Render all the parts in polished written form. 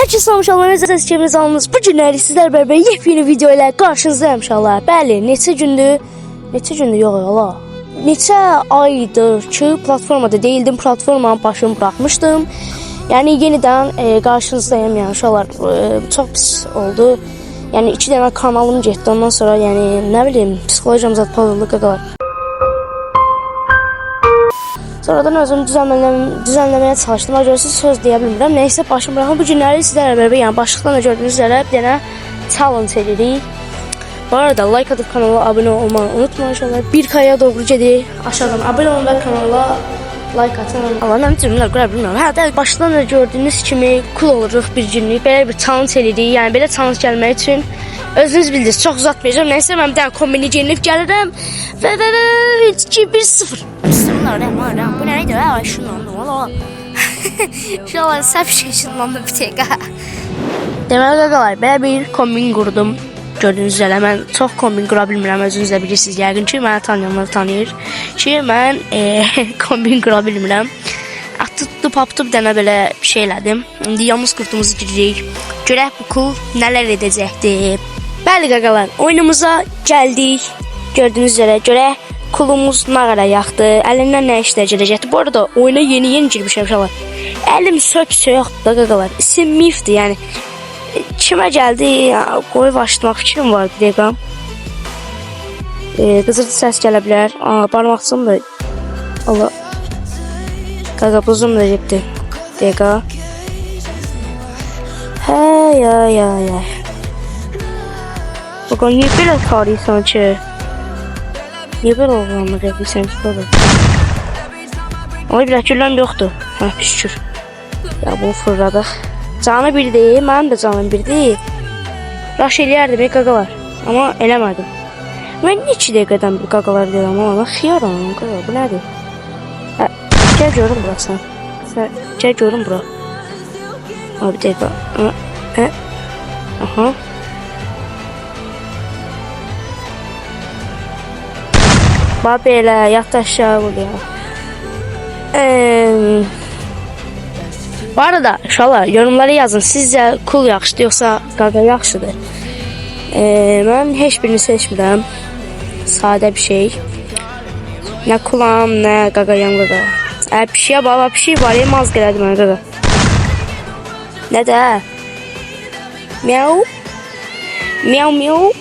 Herkese selam inşallah. Nəzəriniz keyfiniz alınız. Bu günləri sizlər bərabər yepyeni video ilə qarşınızdayım inşallah. Bəli, neçə gündür yox yola. Neçə aydır ki platformada değildim. Platformanın başını bırakmışdım. Yəni yenidən qarşınızdayım yəni inşallah. Çox pis oldu. Yəni 2 dənə kanalım getdi. Ondan sonra yəni nə bilim psixolojiyam zat pozuldu qaqalar. Sonradan özümü düzenləməyə çalışdım. Görürsünüz söz deyə bilmirəm. Nəysə başım bıraxın. Bu günləri sizlərlə bərabər yəni başlıqdan da gördüyünüz üzrə bir dənə challenge edirik. Bu arada like atıp kanala abone olmayı unutmayın inşallah. 1K'ya doğru gedirik. Aşağıdan abone olun və kanala like atın. Allah'ım cümlələr qura bilmirəm. Hə, də başlıqdan da gördüyünüz kimi cool oluruq bir günlük. Belə bir challenge edirik. Yəni belə challenge gəlmək üçün özünüz bildiniz. Çox uzatmayacağım. Nəysə mən bir dənə kombini geyinib gəlirəm. Və 3-2-1-0. Bismillahirrahmanirrahim. Bu neydi? Ha, şunlandım. Valla. İnşallah səhv şey şunlandım bir tek. Deməli qaqalar, belə bir kombin qurdum. Gördüğünüz üzere mən çox kombin qura bilmirəm, özünüz də bilirsiniz yəqin ki, məni tanıyanlar tanıyır ki, mən kombin qura bilmirəm. Tutdu papdı bir dənə belə bir şey elədim. İndi yalnız kurtumuzu giririk. Görək bu kul nələr edəcəkdir. Bəli qaqalar, oyunumuza gəldik. Gördüğünüz üzere görək kulumuz nə qədər yaxdı, əlindən nə işlər gələcəkdir. Bu arada oyuna yeni girmişəm inşallah. Əlim söksə yoxdur da qaqalar. İsim mifdir yəni. Kime geldi? Qoy başlamaq fikrim var bir dəqiqə. Qızırtı səs gələ bilər. Barmaqçım da. Allah. Qaqa buzum da getdi. Dəqiqə. Hey. Bakın niye belə tarihsən ki? Niye belə oğlanlıq edirsən ki? Ama bir əkirləm yoxdur. Hə, şükür. Ya bunu fırladıq. Canı bir değil, mənim də canım bir değil. Raş eləyərdim qaqalar, amma eləmədim. Mən 2 dəqiqədən bir qaqalar deyirəm, amma mən xiyaram qaqalar, bu nədir? Gəl görüm bura sən. Gəl görüm bura. Bir dəqiqə. Aha. Bax belə, yat aşağı oluyor. Bu arada inşallah yorumlara yazın. Sizce cool yaxşıdır yoxsa qaqa yaxşıdır? Mən heç birini seçmirəm. Sadə bir şey. Nə kulam, nə qaqayam qaqa. Pişiyə bala pişik var, maz gələdi mənə qaqa. Nə də? Miau. Miau.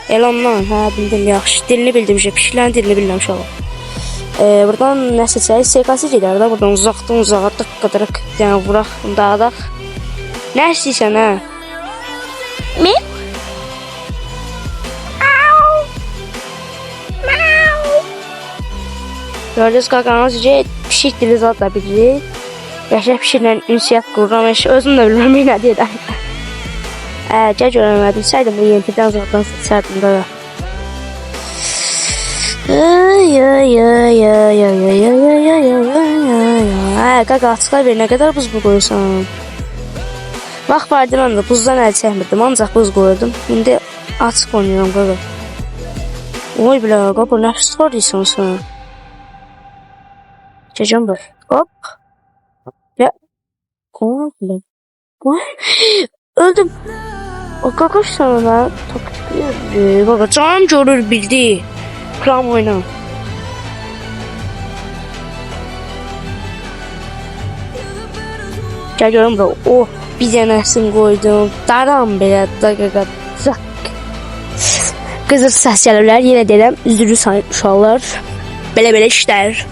Elandan, hə bildim yaxşı. Dilini bildim, pişiklərin dilini bildim inşallah. Buradan nə seçərik? SKS gedər də buradan uzaqdan uzağa tıqqıdırıq, yəni vuraq, dağıdaq. Nə istəyirsən hə? Mi? Gördünüz qaqanız pişik dili zat da bilir. Yaşaq pişiklə ünsiyyət qururam, özüm də bilməm nə deyək. Gəl görəmədim, səydim bu yentidən zatdan seçərdim də. Qaqa açıqlar ver, nə qədər buz qoyursan? Vaxt vardı mən də buzdan əl çəkmirdim, ancaq buz qoyurdum. İndi açıq oynayıram qaqa. Oy bilə qaqa, nə çıxardıysan sən? Gecəm bır. Hop. Ya. Öldüm. O qaqa sana taktik. Qaqa canım görür bildi. Kram oyna. Gəl görüm bura. Oh, bir dənəsini qoydum. Daram belə dəqiqə. Qızır səs gəlirlər. Yenə deyirəm, üzrlü uşaqlar. Belə işlər.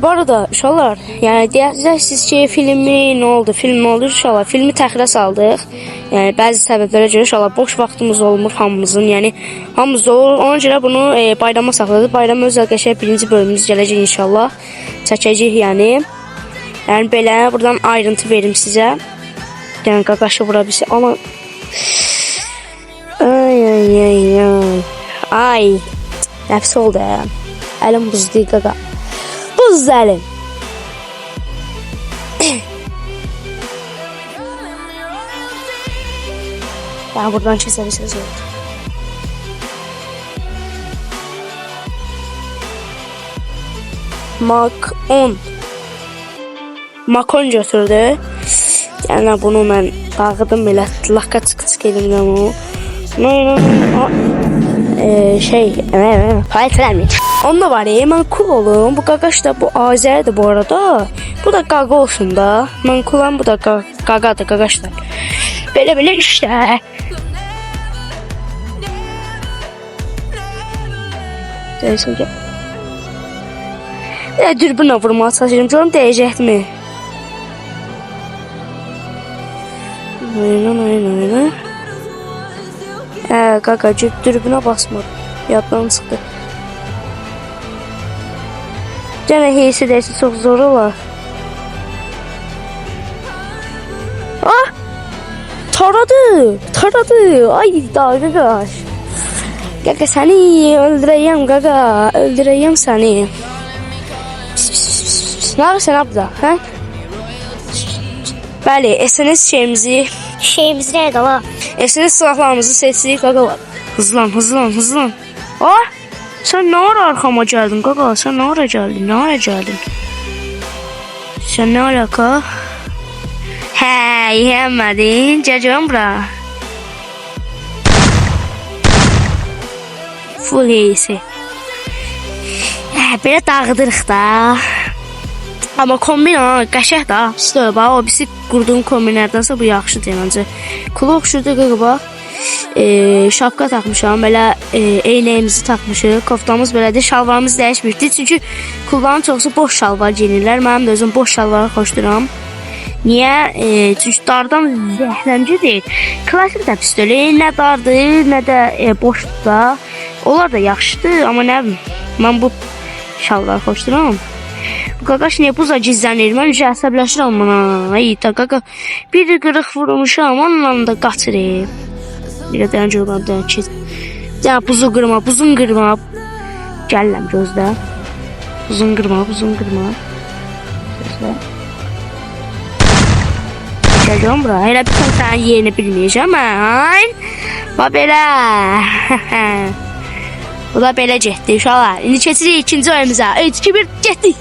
Bu arada uşaqlar, yəni deyəcəksiniz ki, filmi nə oldu? Film nə oldu inşallah? Filmi təxirə saldıq. Yəni bəzi səbəblərə görə inşallah boş vaxtımız olmur hamımızın. Yəni hamımız olur. Ona görə bunu bayrama saxladıq. Bayram özəl qəşəng birinci bölümümüz gələcək inşallah. Çəkəcəyik yəni. Yəni belə buradan ayrıntı verim sizə. Yəni qaqaşı vura bilsə. Amma Ay. Nəfs oldu. Əlim buzlu qaqa. Buz əlim. Ben buradan çizebilirsiniz. Mark 10. makon götürdü. Yəni bunu mən dağıdım belə laka çık elimdən o. Payetləmir. Onda var ya, mən cool olum. Bu qaqaş da bu Azəridir bu arada. Bu da qaqa olsun da. Mən coolam, bu da qaqadır, qaqaşlar. Belə işte. Deyəsən ki. Dürbünlə vurmağa çalışıram. Görüm dəyəcəkmi? Oyna. Qaqa dürbünə basmadı. Yaddan çıxdı. Gene heysi deyəsi çox zor olar. Ah! Taradı. Ay da qaqaş. Qaqa səni öldürəyəm qaqa. Öldürəyəm səni. Ne yapıyorsun abla? Ha? Bəli, SNS şeyimizi nerede la? SNS silahlarımızı seçdik qaqa. Hızlan. Ah! Sen ne ara arkama geldin qaqa? Sen ne ara geldin? Sen ne alaka? He, yiyemedin. Gel bura. Full heysi. Belə dağıdırıq da. Amma kombin qəşəng da. İşte bax, o birisi qurduğum kombinlərdansa bu yaxşıdır məncə. Kulu oxşurdu qaqa bax. Şapka takmışam, belə eynəyimizi takmışıq, koftamız belədir, şalvarımız dəyişmirdi. Çünki kulların çoxusu boş şalvar giyinirlər. Mənim də özüm boş şalvarı xoşduram. Niyə? Çünki dardan zəhləmcidir. Klasik də pis deyil, nə dardır, nə də boşdur da. Onlar da yaxşıdır, amma nə bilim, mən bu şalvarı xoşduram. Bu qaqaş niyə buza gizlənir? Mən əsəbləşirəm buna. Ay da qaqa, biri qırıq vurmuşam, onunla da qaçırım. Bir də görməm ki. Ya buzun qırma. Gəlirəm gözlə. Buzun qırma. Gözlə. Gəlirəm bura. Elə bir sənin yerini bilməyəcəm mən. Bax belə. Bu da belə getdi uşaqlar. İndi keçirik ikinci oyunumuza. 3, 2, 1, getdik.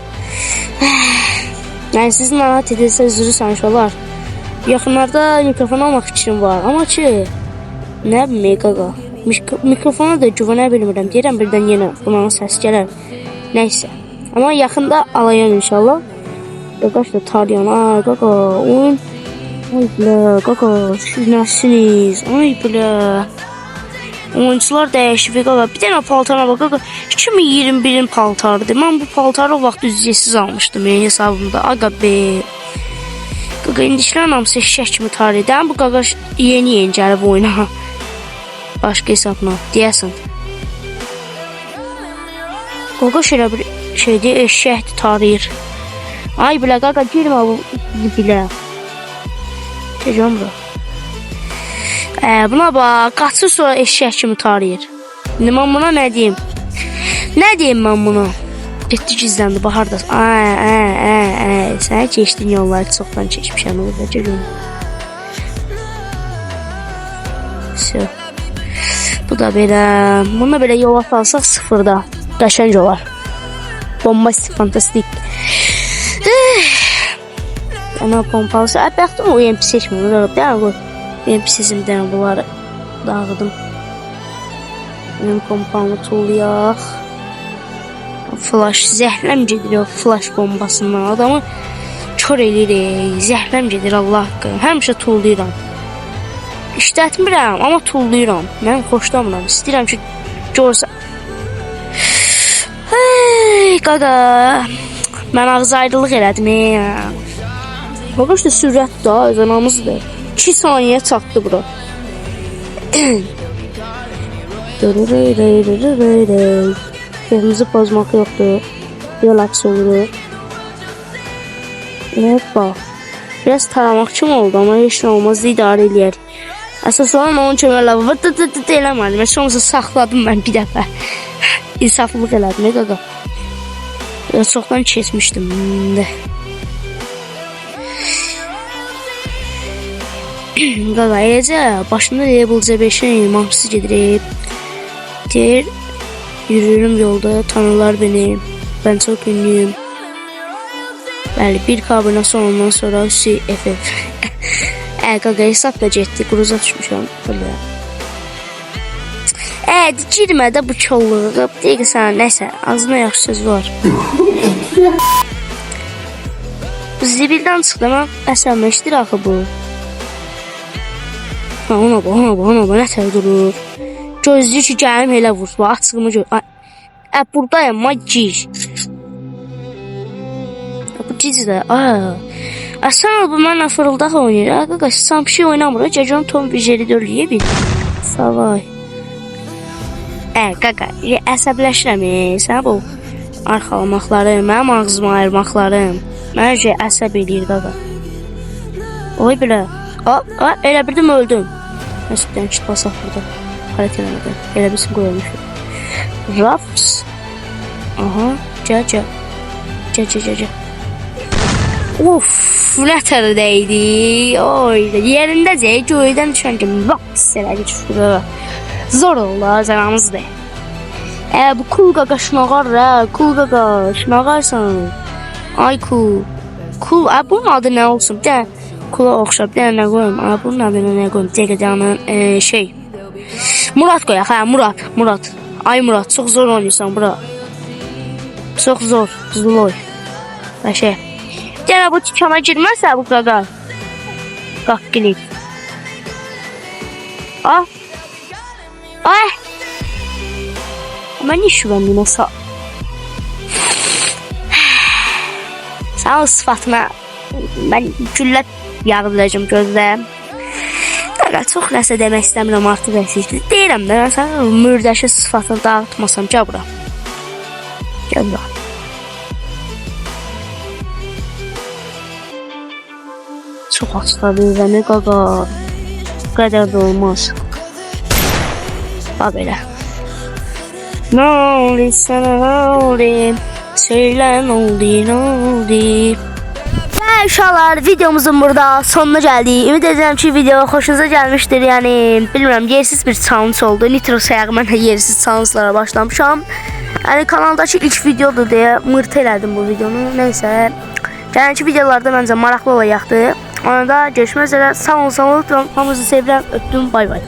Yəni siz narahat edirsə üzrüsən uşaqlar. Yaxınlarda mikrofon almaq fikrim var. Amma ki, nə bilməyək qaqa. Mikrofona da güvənə bilmirəm. Deyirəm birdən yenə bunun səs gələr. Nəysə. Amma yaxında alayam inşallah. Qaqaş da tarayan. Ay qaqa. Ay bilə qaqa. Siz nəsiniz? Ay bilə. Oyuncular dəyişib qaqa. Bir dənə paltara bax qaqa. 2021-in paltarıdır. Mən bu paltarı o vaxt ücretsiz almışdım hesabımda. Aqa be. Qaqa indişlərin hamısı eşək kimi tarihdən. Bu qaqaş yeni gəlib oyuna. Başqa hesabına deyəsən. Qaqaş elə bir şeydir, eşəkdir tarihir. Ay bilə qaqa girmə bu bilə. Təcəm bura. Buna bax, qaçır sonra eşək kimi tarihir. İndi mən buna nə deyim? Nə deyim mən buna? Getdi gizləndi, bahar da. Sən keçdin yolları çoxdan keçmişəm. Bu da belə. Buna belə yola salsaq sıfırda. Qəşəng olar. Bombastik, fantastik. Ana pompalısı. Bəxtim o UMP seçmir. UMP seçimdən bunları dağıdım. Benim pompamı tullayaq. Flash zəhləm gedir o flash bombasından. Adamı kör eləyir. Zəhləm gedir Allah haqqı. Həmişə tullayıram. İşlətmirəm, amma tullayıram. Mən xoşlamıram. İstəyirəm ki, görsə. Hey, qaqa. Mən ağız ayrılıq elədim. Qaqaş da sürət da, özənamızdır. 2 saniyə çatdı bura. Yerimizi pozmaq yoxdur. Relax olur. Hoppa. Biraz taramaq kimi oldu, amma heç nə olmaz, idarə eləyər. Əsas olan onun köməklə vıt eləmədim. Sonrası saxladım mən bir dəfə. İnsaflılıq elədim, qaqa. Çoxdan keçmişdim. Qaqa, eləcə başımda Label C5-in mamsız gedirib. Deyir, yürürüm yolda, tanırlar beni. Ben çok ünlüyüm. Bəli, bir kombinasyon ondan sonra FF. Qaqa hesab da getdi, quruza düşmüşəm. Belə. Girmə də bu kolluğa. Deyək sən nəsə, ağzına yaxşı söz var. Bu zibildən çıxdı, mən əsəbləşdir axı bu. Ona bax, nətər durur. Gözlüyü ki, gəlim elə vur. Açığımı gör. Buradayım, ma gir. Bu cici də, sən bu mənlə fırıldaq oynayır. Qaqa, sən bir şey oynamır. Cəcəm Tom Vijeli dörlüyə bil. Savay. Qaqa, əsəbləşirəm. Sən bu arxalamaqlarım, mənim ağzımı ayırmaqlarım. Mənə əsəb eləyir, qaqa. Oy bilə. Elə bildim, öldüm. Nəsə, bir dənə kit basaq burada. Xalat eləmədən. Elə bilsin, qoyulmuşum. Raps. Aha, gəl. Of, nətər dəydi. Oy, yerindəcə, göydən düşən kimi. Vaps, elədi düşür. Zor oldu, zəramızdır. Bu kul qaqa şınağar, kul qaqa şınağarsan. Ay kul. Kul, bunun adı nə olsun? Bir də kula oxşar, bir dənə nə qoyum? Bunun adını nə qoyum? Cəqəcənin Murat qoyaq, Murat. Ay Murat, çox zor oynayırsan bura. Çox zor, zloy. Və Gələ bu tikana girməsə bu qaqa. Qaq qilib. Ay. Mən işvəm yine Sağ ol sıfatıma. Mən güllə yağdıracağım gözlə. Qaqa, çox nəsə demək istəmirəm artıq əsikdir. Deyirəm də, sən mürdəşi sıfatını dağıtmasam, gəl bura. Gəl bura. Çox hastadır bəni qaqa. Qədər də olmaz. Bax belə. Ne oldu sana, ne oldu? Söyle ne oldu? Uşaqlar, videomuzun burada sonuna gəldik. Ümid edirəm ki, video xoşunuza gəlmişdir. Yəni, bilmirəm, yersiz bir challenge oldu. Nitro sayaq, mən yersiz challenge'lara başlamışam. Yəni, kanaldakı ilk videodur deyə mırt elədim bu videonu. Neysə, gələnki videolarda məncə maraqlı olacaqdır. Ona da görüşmək üzrə. Sağ olun, hamınızı sevirəm, öpdüm, bay bay.